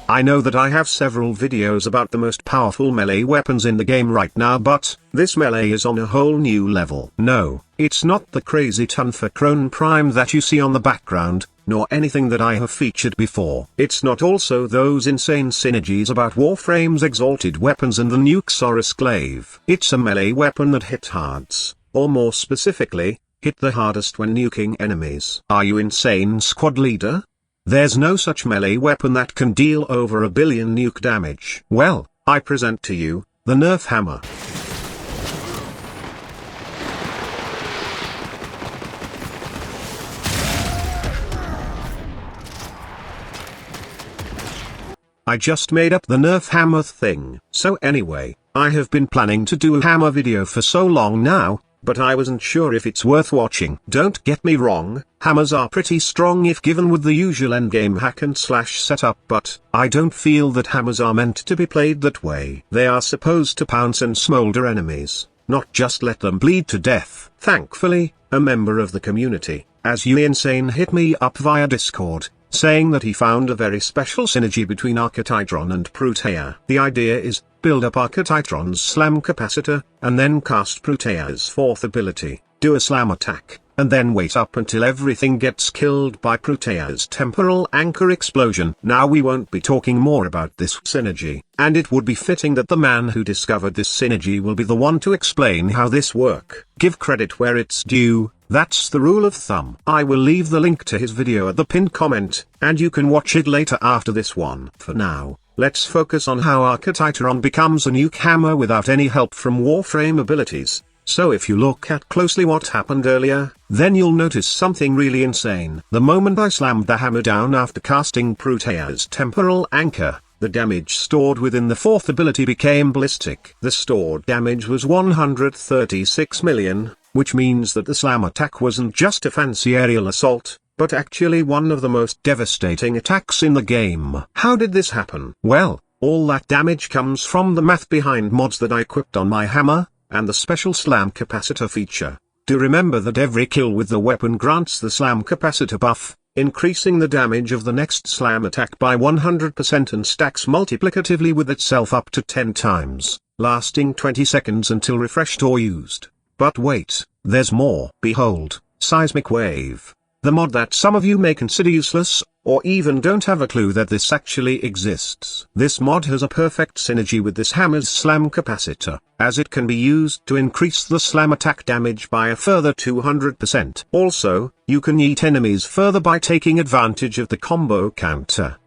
I know that I have several videos about the most powerful melee weapons in the game right now, but this melee is on a whole new level. No, it's not the crazy Tunfer Crone Prime that you see on the background, nor anything that I have featured before. It's not also those insane synergies about Warframe's exalted weapons and the Nukesaurus glaive. It's a melee weapon that hit hards, or more specifically, hit the hardest when nuking enemies. Are you insane, squad leader? There's no such melee weapon that can deal over 1 billion nuke damage. Well, I present to you, the Nef Hammer. I just made up the Nef Hammer thing. So anyway, I have been planning to do a hammer video for so long now, but I wasn't sure if it's worth watching. Don't get me wrong, hammers are pretty strong if given with the usual endgame hack and slash setup, but I don't feel that hammers are meant to be played that way. They are supposed to pounce and smolder enemies, not just let them bleed to death. Thankfully, a member of the community, as you insane, hit me up via Discord, saying that he found a very special synergy between Archititron and Protea. The idea is, build up Archititron's slam capacitor, and then cast Protea's fourth ability, do a slam attack, and then wait up until everything gets killed by Protea's temporal anchor explosion. Now we won't be talking more about this synergy, and it would be fitting that the man who discovered this synergy will be the one to explain how this works. Give credit where it's due. That's the rule of thumb. I will leave the link to his video at the pinned comment, and you can watch it later after this one. For now, let's focus on how Archititron becomes a nuke hammer without any help from Warframe abilities. So if you look at closely what happened earlier, then you'll notice something really insane. The moment I slammed the hammer down after casting Protea's temporal anchor, the damage stored within the fourth ability became ballistic. The stored damage was 136 million. Which means that the slam attack wasn't just a fancy aerial assault, but actually one of the most devastating attacks in the game. How did this happen? Well, all that damage comes from the math behind mods that I equipped on my hammer, and the special slam capacitor feature. Do remember that every kill with the weapon grants the slam capacitor buff, increasing the damage of the next slam attack by 100% and stacks multiplicatively with itself up to 10 times, lasting 20 seconds until refreshed or used. But wait, there's more. Behold, Seismic Wave. The mod that some of you may consider useless, or even don't have a clue that this actually exists. This mod has a perfect synergy with this hammer's slam capacitor, as it can be used to increase the slam attack damage by a further 200%. Also, you can yeet enemies further by taking advantage of the combo counter.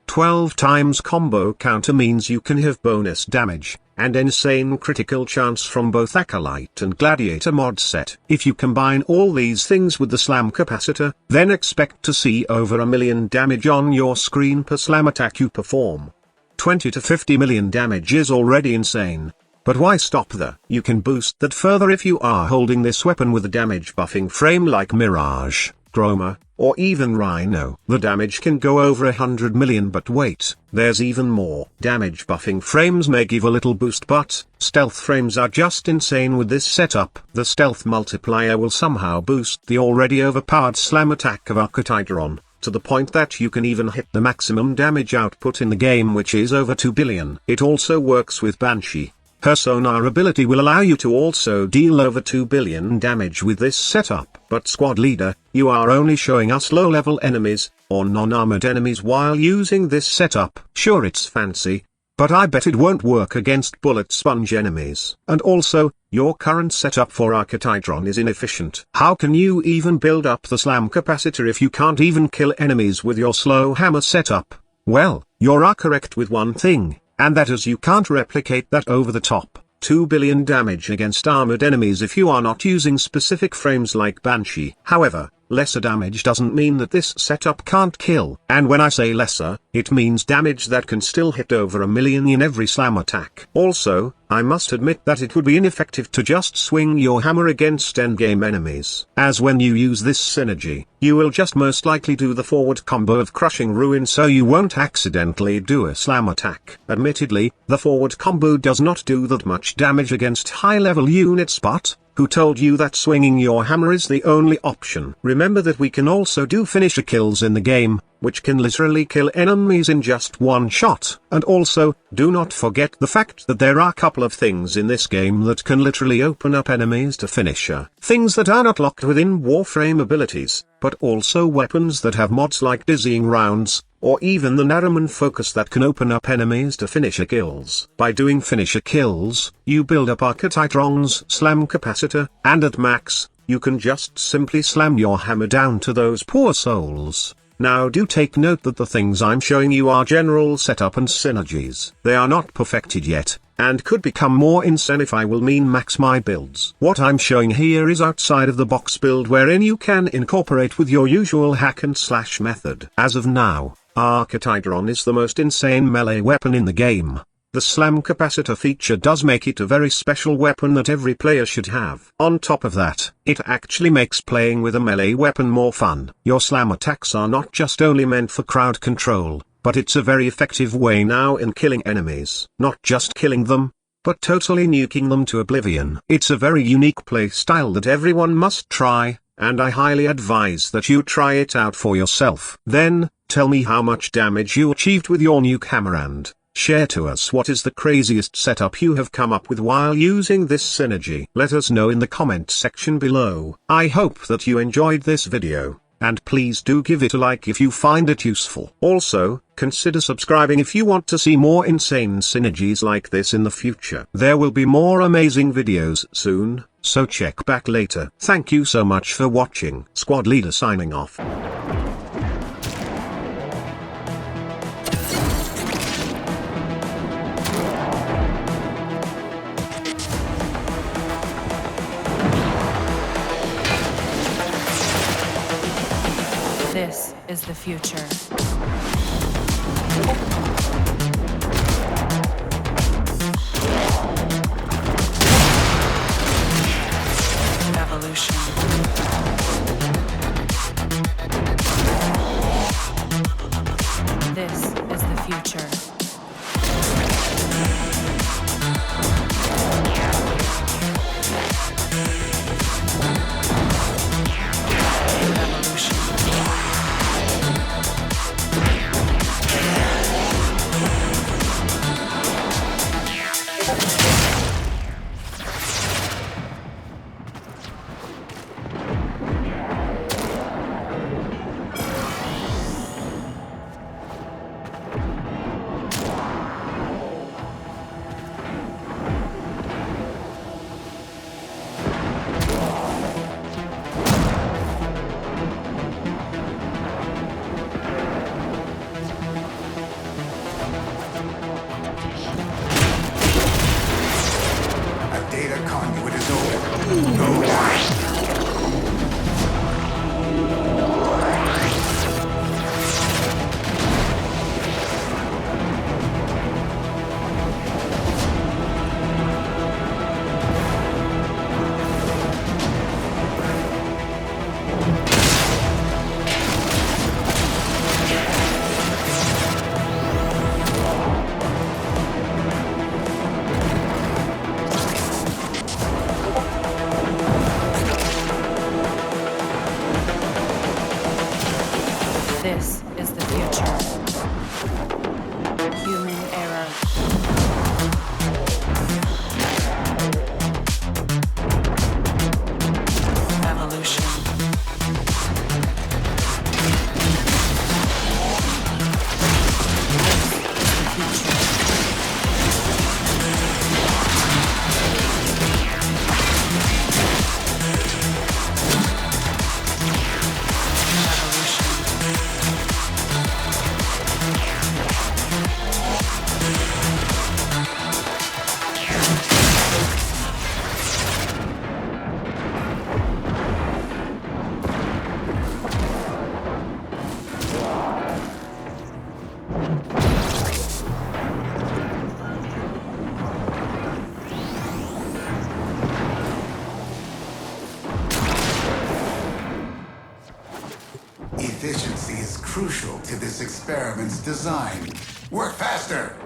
12 times combo counter means you can have bonus damage, and insane critical chance from both Acolyte and Gladiator mod set. If you combine all these things with the slam capacitor, then expect to see over 1 million damage on your screen per slam attack you perform. 20 to 50 million damage is already insane. But why stop there? You can boost that further if you are holding this weapon with a damage buffing frame like Mirage, Chroma, or even Rhino. The damage can go over 100 million, but wait, there's even more. Damage buffing frames may give a little boost, but stealth frames are just insane with this setup. The stealth multiplier will somehow boost the already overpowered slam attack of Archititron, to the point that you can even hit the maximum damage output in the game, which is over 2 billion. It also works with Banshee. Her sonar ability will allow you to also deal over 2 billion damage with this setup. But squad leader, you are only showing us low-level enemies, or non-armored enemies while using this setup. Sure, it's fancy, but I bet it won't work against bullet sponge enemies. And also, your current setup for Archititron is inefficient. How can you even build up the slam capacitor if you can't even kill enemies with your slow hammer setup? Well, you are correct with one thing, and that is you can't replicate that over the top 2 billion damage against armored enemies if you are not using specific frames like Banshee. However, lesser damage doesn't mean that this setup can't kill. And when I say lesser, it means damage that can still hit over 1 million in every slam attack. Also, I must admit that it would be ineffective to just swing your hammer against endgame enemies, as when you use this synergy, you will just most likely do the forward combo of crushing ruin, so you won't accidentally do a slam attack. Admittedly, the forward combo does not do that much damage against high-level units, but Who told you that swinging your hammer is the only option? Remember that we can also do finisher kills in the game, which can literally kill enemies in just one shot. And also, do not forget the fact that there are a couple of things in this game that can literally open up enemies to finisher. Things that are not locked within Warframe abilities, but also weapons that have mods like dizzying rounds, or even the Narroman focus that can open up enemies to finisher kills. By doing finisher kills, you build up Archititron's slam capacitor, and at max, you can just simply slam your hammer down to those poor souls. Now do take note that the things I'm showing you are general setup and synergies. They are not perfected yet, and could become more insane if I will max my builds. What I'm showing here is outside of the box build wherein you can incorporate with your usual hack and slash method. As of now, Archititron is the most insane melee weapon in the game. The slam capacitor feature does make it a very special weapon that every player should have. On top of that, it actually makes playing with a melee weapon more fun. Your slam attacks are not just only meant for crowd control, but it's a very effective way now in killing enemies. Not just killing them, but totally nuking them to oblivion. It's a very unique play style that everyone must try, and I highly advise that you try it out for yourself. Then, tell me how much damage you achieved with your nuke hammer and share to us what is the craziest setup you have come up with while using this synergy. Let us know in the comment section below. I hope that you enjoyed this video, and please do give it a like if you find it useful. Also, consider subscribing if you want to see more insane synergies like this in the future. There will be more amazing videos soon, so check back later. Thank you so much for watching. Squad Leader signing off. This is the future. Evolution. This is the future. Data conduit is open. Go wide. This is the future. Human error. Evolution. Efficiency is crucial to this experiment's design. Work faster!